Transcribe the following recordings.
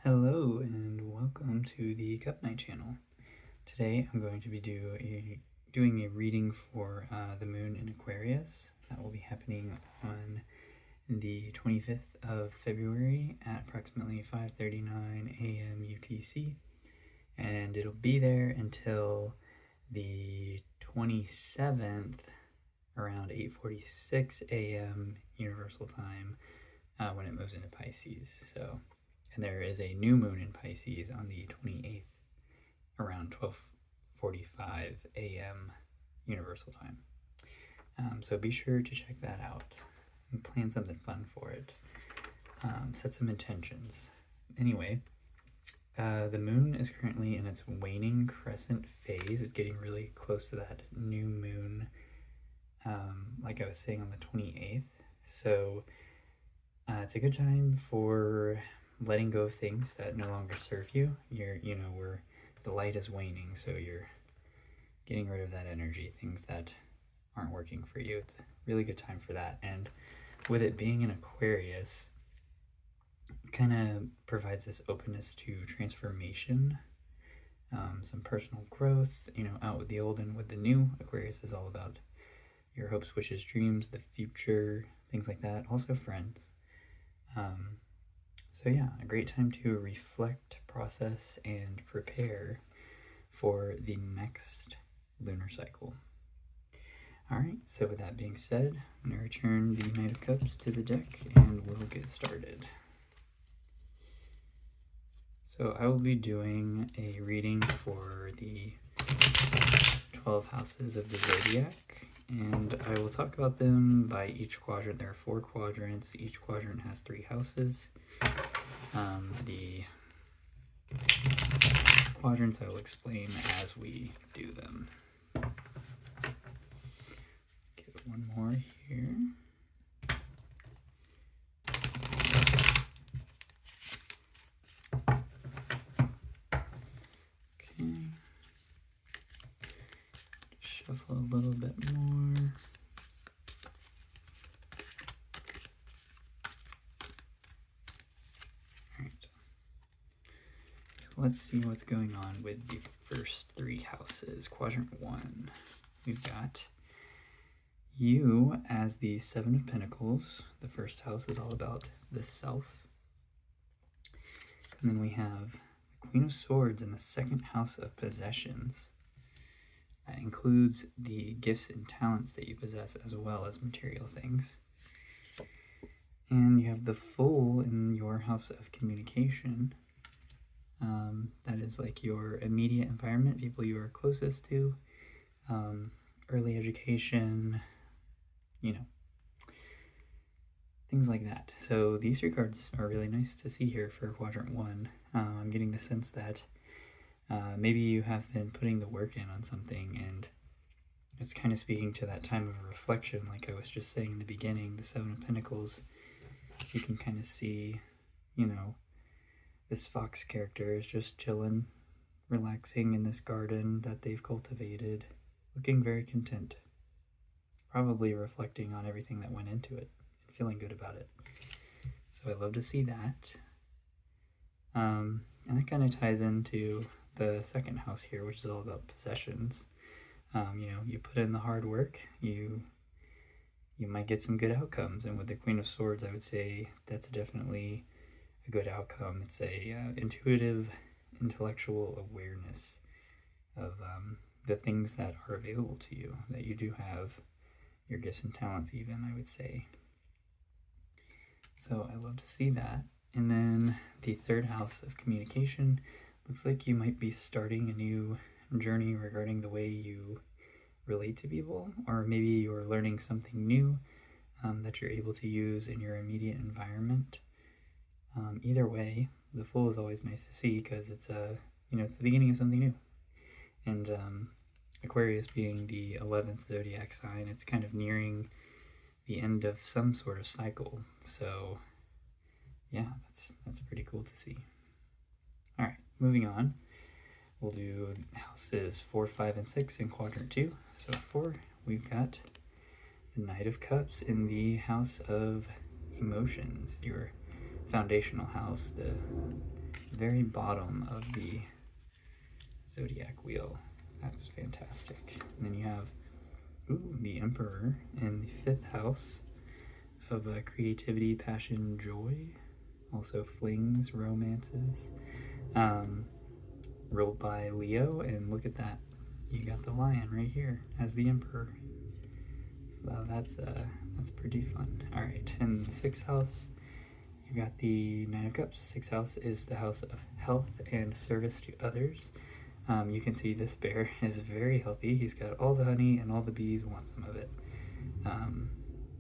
Hello and welcome to the Cup Night channel. Today I'm going to be doing a reading for the moon in Aquarius. That will be happening on the 25th of February at approximately 5:39 a.m. UTC, and it'll be there until the 27th around 8:46 a.m. Universal Time when it moves into Pisces. And there is a new moon in Pisces on the 28th around 12:45 a.m. Universal Time. So be sure to check that out and plan something fun for it. Set some intentions. Anyway, the moon is currently in its waning crescent phase. It's getting really close to that new moon, like I was saying, on the 28th. So it's a good time for letting go of things that no longer serve you. Where the light is waning, so you're getting rid of that energy, things that aren't working for you. It's a really good time for that. And with it being an Aquarius, it kind of provides this openness to transformation, some personal growth, out with the old and with the new. Aquarius is all about your hopes, wishes, dreams, the future, things like that. Also friends. So yeah, a great time to reflect, process, and prepare for the next lunar cycle. Alright, so with that being said, I'm going to return the Knight of Cups to the deck and we'll get started. So I will be doing a reading for the 12 houses of the zodiac, and I will talk about them by each quadrant. There are 4 quadrants. Each quadrant has 3 houses. The quadrants I will explain as we do them. Get one more here. Okay. Shuffle a little bit more. Let's see what's going on with the first 3 houses. Quadrant 1, we've got you as the 7 of Pentacles. The first house is all about the self. And then we have the Queen of Swords in the second house of possessions. That includes the gifts and talents that you possess as well as material things. And you have the Fool in your house of communication. That is like your immediate environment, people you are closest to, early education, things like that. So these 3 cards are really nice to see here for quadrant 1. I'm getting the sense that maybe you have been putting the work in on something, and it's kind of speaking to that time of reflection, like I was just saying in the beginning. The 7 of Pentacles, you can kind of see, this fox character is just chilling, relaxing in this garden that they've cultivated, looking very content, probably reflecting on everything that went into it and feeling good about it. So I love to see that. And that kind of ties into the second house here, which is all about possessions. You put in the hard work, you might get some good outcomes. And with the Queen of Swords, I would say that's definitely a good outcome. It's a intuitive, intellectual awareness of the things that are available to you, that you do have your gifts and talents even, I would say. So I love to see that. And then the third house of communication, looks like you might be starting a new journey regarding the way you relate to people, or maybe you're learning something new that you're able to use in your immediate environment. Either way, the Fool is always nice to see because it's it's the beginning of something new. And Aquarius being the 11th zodiac sign, it's kind of nearing the end of some sort of cycle. So yeah, that's pretty cool to see. All right, moving on. We'll do houses 4, 5, and 6 in quadrant 2. So 4, we've got the Knight of Cups in the house of emotions, your foundational house, the very bottom of the zodiac wheel. That's fantastic. And then you have the Emperor in the 5th house of creativity, passion, joy, also flings, romances, ruled by Leo. And look at that, you got the Lion right here as the Emperor. So that's pretty fun. All right, in the 6th house, you got the 9 of Cups. 6th house is the house of health and service to others. You can see this bear is very healthy. He's got all the honey and all the bees want some of it.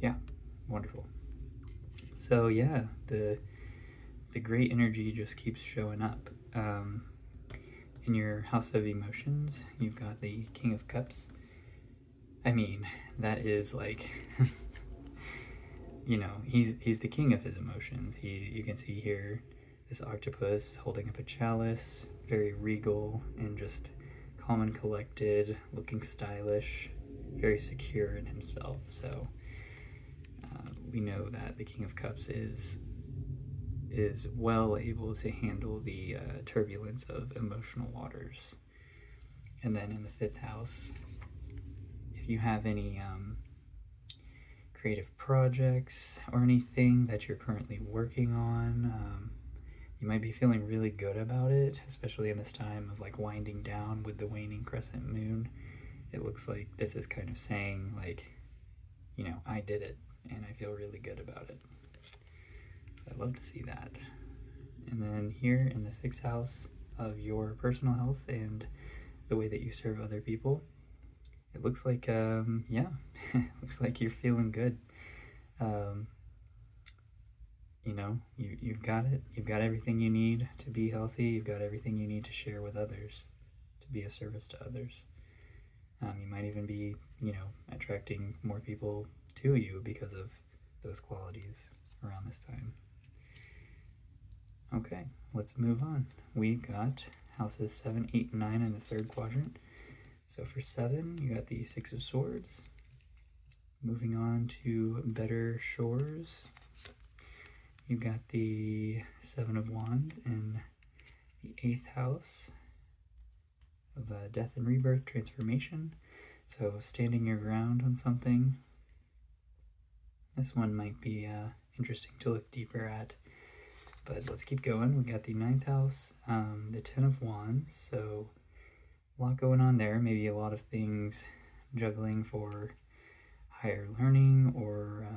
Yeah, wonderful. So yeah, the great energy just keeps showing up. In your house of emotions, you've got the King of Cups. I mean, that is like, you know, he's the king of his emotions. You can see here this octopus holding up a chalice, very regal and just calm and collected, looking stylish, very secure in himself. So we know that the King of Cups is well able to handle the turbulence of emotional waters. And then in the 5th house, if you have any creative projects or anything that you're currently working on, you might be feeling really good about it, especially in this time of like winding down with the waning crescent moon. It looks like this is kind of saying like, you know, I did it and I feel really good about it. So I love to see that. And then here in the 6th house of your personal health and the way that you serve other people, it looks like, yeah, looks like you're feeling good. You know, you've got it. You've got everything you need to be healthy. You've got everything you need to share with others, to be of service to others. You might even be, you know, attracting more people to you because of those qualities around this time. Okay, let's move on. We got houses 7, 8, and 9 in the 3rd quadrant. So for 7, you got the 6 of Swords. Moving on to better shores, you've got the 7 of Wands in the 8th house of death and rebirth, transformation. So standing your ground on something. This one might be interesting to look deeper at. But let's keep going. We got the 9th house, the 10 of Wands. So a lot going on there. Maybe a lot of things juggling for higher learning or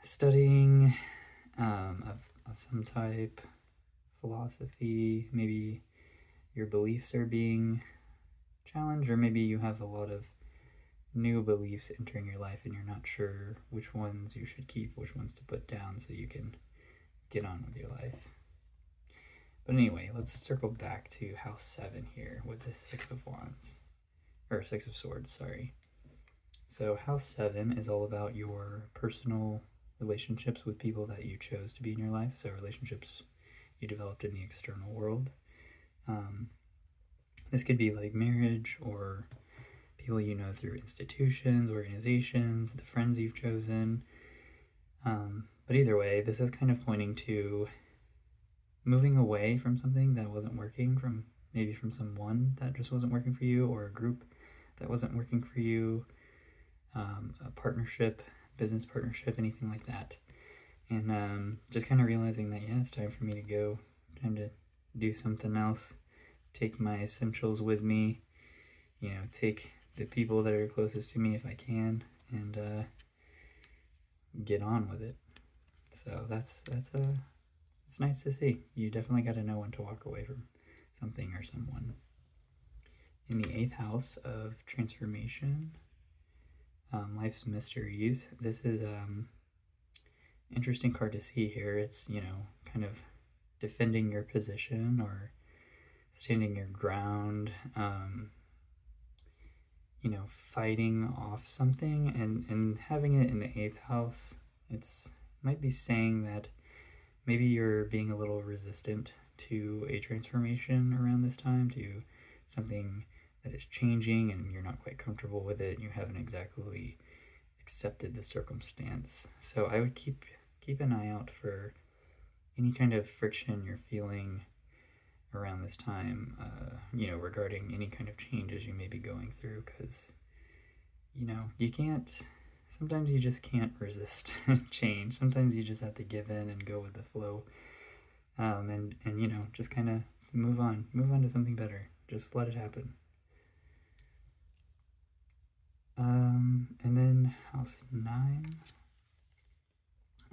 studying of some type, philosophy. Maybe your beliefs are being challenged, or maybe you have a lot of new beliefs entering your life and you're not sure which ones you should keep, which ones to put down so you can get on with your life. But anyway, let's circle back to house 7 here with the 6 of Wands, or 6 of Swords, sorry. So house 7 is all about your personal relationships with people that you chose to be in your life, so relationships you developed in the external world. This could be like marriage or people you know through institutions, organizations, the friends you've chosen. But either way, this is kind of pointing to moving away from something that wasn't working, from someone that just wasn't working for you, or a group that wasn't working for you, a partnership, business partnership, anything like that. And just kind of realizing that, yeah, it's time for me to go, time to do something else, take my essentials with me, you know, take the people that are closest to me if I can, and get on with it. So it's nice to see. You definitely got to know when to walk away from something or someone. In the 8th house of transformation, life's mysteries, this is interesting card to see here. It's, you know, kind of defending your position or standing your ground, you know, fighting off something, and having it in the 8th house, might be saying that maybe you're being a little resistant to a transformation around this time, to something that is changing and you're not quite comfortable with it, and you haven't exactly accepted the circumstance. So I would keep an eye out for any kind of friction you're feeling around this time, regarding any kind of changes you may be going through, because, you can't, sometimes you just can't resist change. Sometimes you just have to give in and go with the flow, and just kind of move on to something better. Just let it happen. And then house 9.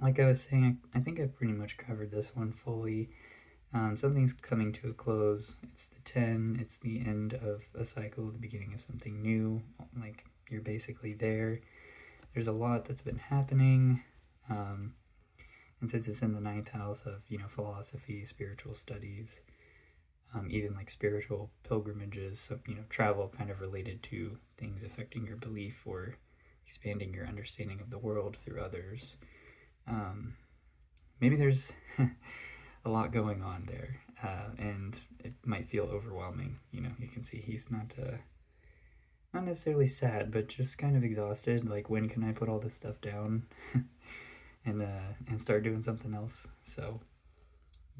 Like I was saying, I think I've pretty much covered this one fully. Something's coming to a close. It's the 10. It's the end of a cycle, the beginning of something new. Like, you're basically there. There's a lot that's been happening. And since it's in the 9th house of, philosophy, spiritual studies, even like spiritual pilgrimages, so, travel kind of related to things affecting your belief or expanding your understanding of the world through others. Maybe there's a lot going on there, and it might feel overwhelming. You can see he's not necessarily sad, but just kind of exhausted. Like, when can I put all this stuff down and start doing something else? So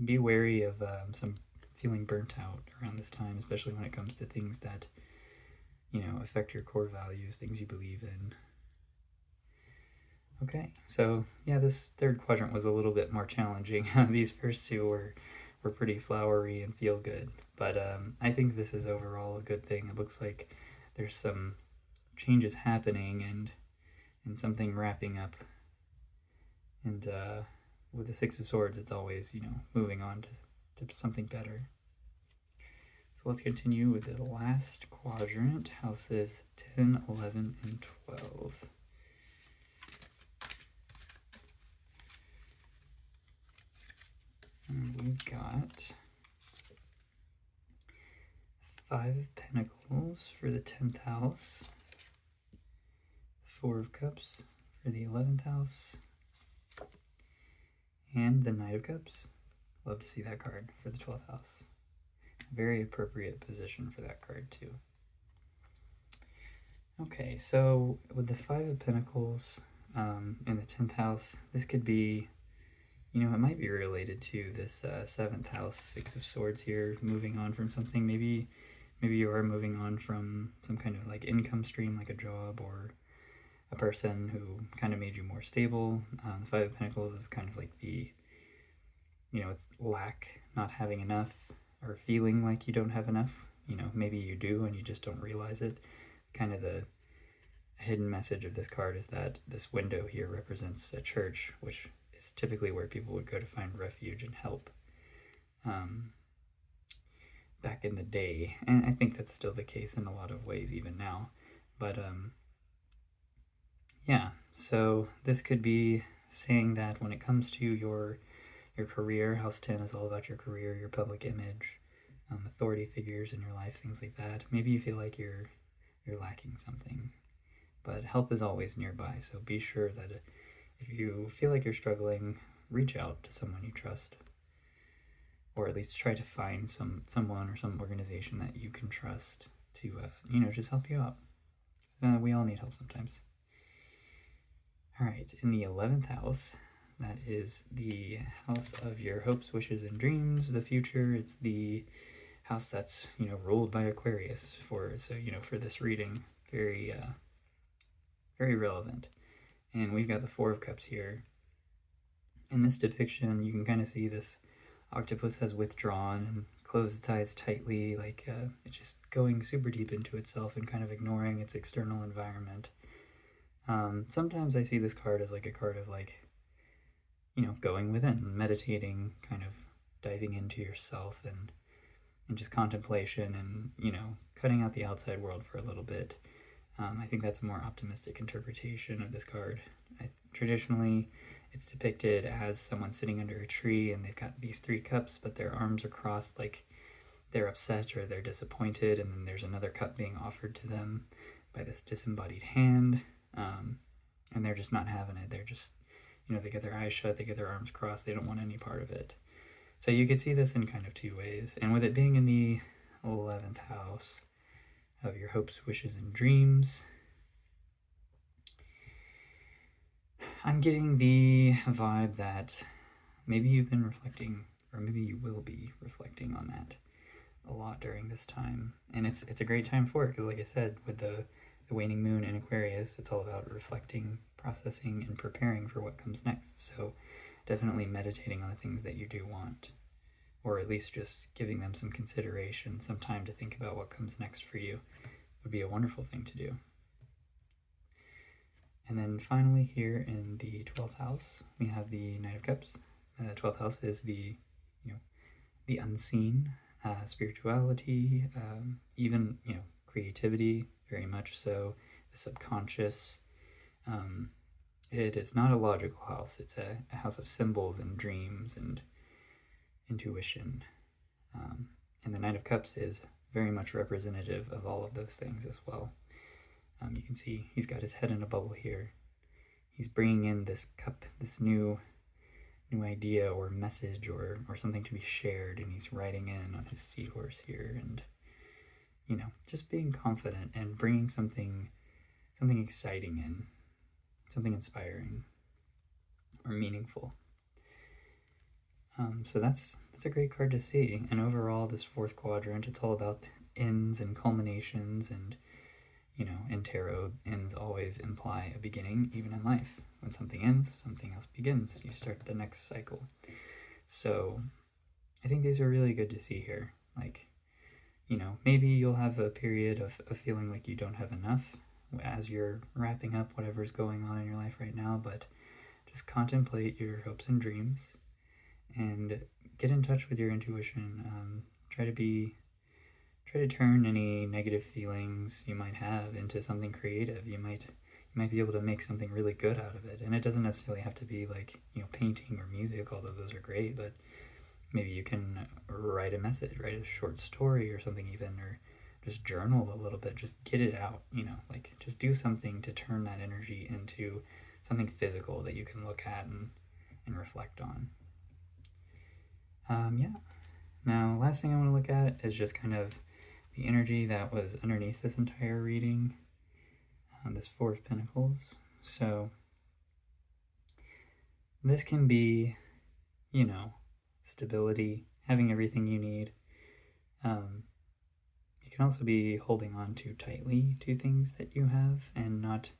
be wary of some feeling burnt out around this time, especially when it comes to things that affect your core values, things you believe in. Okay, so yeah, this third quadrant was a little bit more challenging. These first two were pretty flowery and feel good, but I think this is overall a good thing. It looks like there's some changes happening and something wrapping up. And with the Six of Swords, it's always, moving on to something better. So let's continue with the last quadrant, houses 10, 11, and 12. And we've got 5 of Pentacles for the 10th house, 4 of Cups for the 11th house, and the Knight of Cups. Love to see that card for the 12th house. Very appropriate position for that card too. Okay, so with the 5 of Pentacles in the 10th house, this could be, it might be related to this 7th house, 6 of Swords here, moving on from something. Maybe you are moving on from some kind of like income stream, like a job or a person who kind of made you more stable. The 5 of Pentacles is kind of like the, it's lack, not having enough, or feeling like you don't have enough. Maybe you do and you just don't realize it. Kind of the hidden message of this card is that this window here represents a church, which is typically where people would go to find refuge and help back in the day. And I think that's still the case in a lot of ways even now. But yeah, so this could be saying that when it comes to your career, house 10 is all about your career, your public image, authority figures in your life, things like that. Maybe you feel like you're lacking something, but help is always nearby. So be sure that if you feel like you're struggling, reach out to someone you trust, or at least try to find someone or some organization that you can trust to just help you out. So, we all need help sometimes. All right, in the 11th house, that is the house of your hopes, wishes, and dreams, the future. It's the house that's, ruled by Aquarius for this reading. Very, very relevant. And we've got the 4 of Cups here. In this depiction, you can kind of see this octopus has withdrawn and closed its eyes tightly, like it's just going super deep into itself and kind of ignoring its external environment. Sometimes I see this card as like a card of like, going within, meditating, kind of diving into yourself and just contemplation and, cutting out the outside world for a little bit. I think that's a more optimistic interpretation of this card. Traditionally, it's depicted as someone sitting under a tree and they've got these 3 cups, but their arms are crossed like they're upset or they're disappointed, and then there's another cup being offered to them by this disembodied hand, and they're just not having it. They're just, they get their eyes shut, they get their arms crossed, they don't want any part of it. So you could see this in kind of 2 ways, and with it being in the 11th house of your hopes, wishes, and dreams, I'm getting the vibe that maybe you've been reflecting, or maybe you will be reflecting on that a lot during this time. And it's a great time for it, because like I said, with the waning moon in Aquarius, it's all about reflecting, processing, and preparing for what comes next. So definitely meditating on the things that you do want, or at least just giving them some consideration, some time to think about what comes next for you, would be a wonderful thing to do. And then finally here in the 12th house, we have the Knight of Cups. The 12th house is the, the unseen, spirituality, even, creativity, very much so, the subconscious. It is not a logical house. It's a house of symbols and dreams and intuition. And the Knight of Cups is very much representative of all of those things as well. You can see he's got his head in a bubble here. He's bringing in this cup, this new idea or message or something to be shared, and he's riding in on his seahorse here, and just being confident and bringing something exciting in, something inspiring or meaningful. So that's a great card to see. And overall, this fourth quadrant, it's all about ends and culminations, and in tarot, ends always imply a beginning, even in life. When something ends, something else begins. You start the next cycle. So I think these are really good to see here. Like, maybe you'll have a period of feeling like you don't have enough as you're wrapping up whatever's going on in your life right now, but just contemplate your hopes and dreams and get in touch with your intuition. Try to turn any negative feelings you might have into something creative. You might be able to make something really good out of it. And it doesn't necessarily have to be like, painting or music, although those are great, but maybe you can write a message, write a short story or something even, or just journal a little bit, just get it out, like just do something to turn that energy into something physical that you can look at and reflect on. Yeah. Now, last thing I want to look at is just kind of the energy that was underneath this entire reading, this Four of Pentacles. So this can be, stability, having everything you need. You can also be holding on too tightly to things that you have and not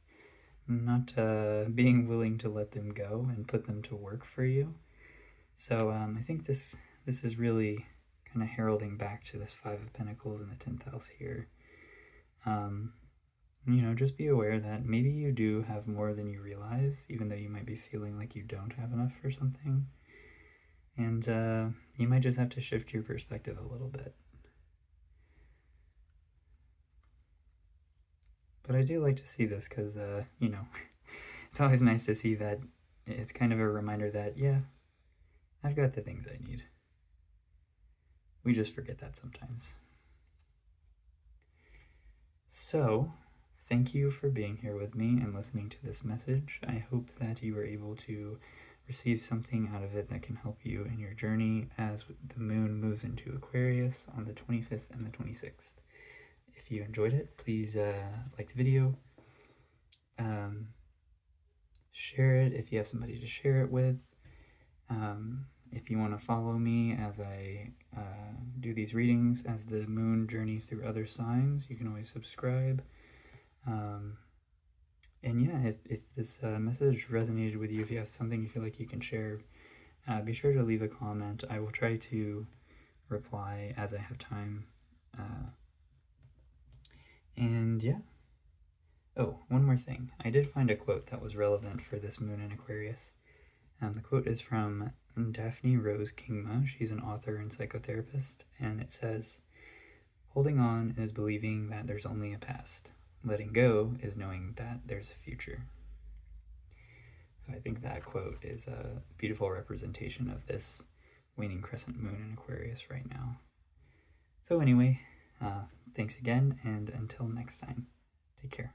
being willing to let them go and put them to work for you. So I think this is really kind of heralding back to this Five of Pentacles in the 10th house here. Just be aware that maybe you do have more than you realize, even though you might be feeling like you don't have enough for something. And you might just have to shift your perspective a little bit. But I do like to see this because, it's always nice to see that it's kind of a reminder that, yeah, I've got the things I need. We just forget that sometimes. So, thank you for being here with me and listening to this message. I hope that you were able to receive something out of it that can help you in your journey as the moon moves into Aquarius on the 25th and the 26th. If you enjoyed it, please like the video. Share it if you have somebody to share it with. If you want to follow me as I do these readings, as the moon journeys through other signs, you can always subscribe. And yeah, if this message resonated with you, if you have something you feel like you can share, be sure to leave a comment. I will try to reply as I have time. And yeah. Oh, one more thing. I did find a quote that was relevant for this moon in Aquarius. The quote is from Daphne Rose Kingma. She's an author and psychotherapist, and it says, "Holding on is believing that there's only a past. Letting go is knowing that there's a future." So I think that quote is a beautiful representation of this waning crescent moon in Aquarius right now. So anyway, thanks again, and until next time, take care.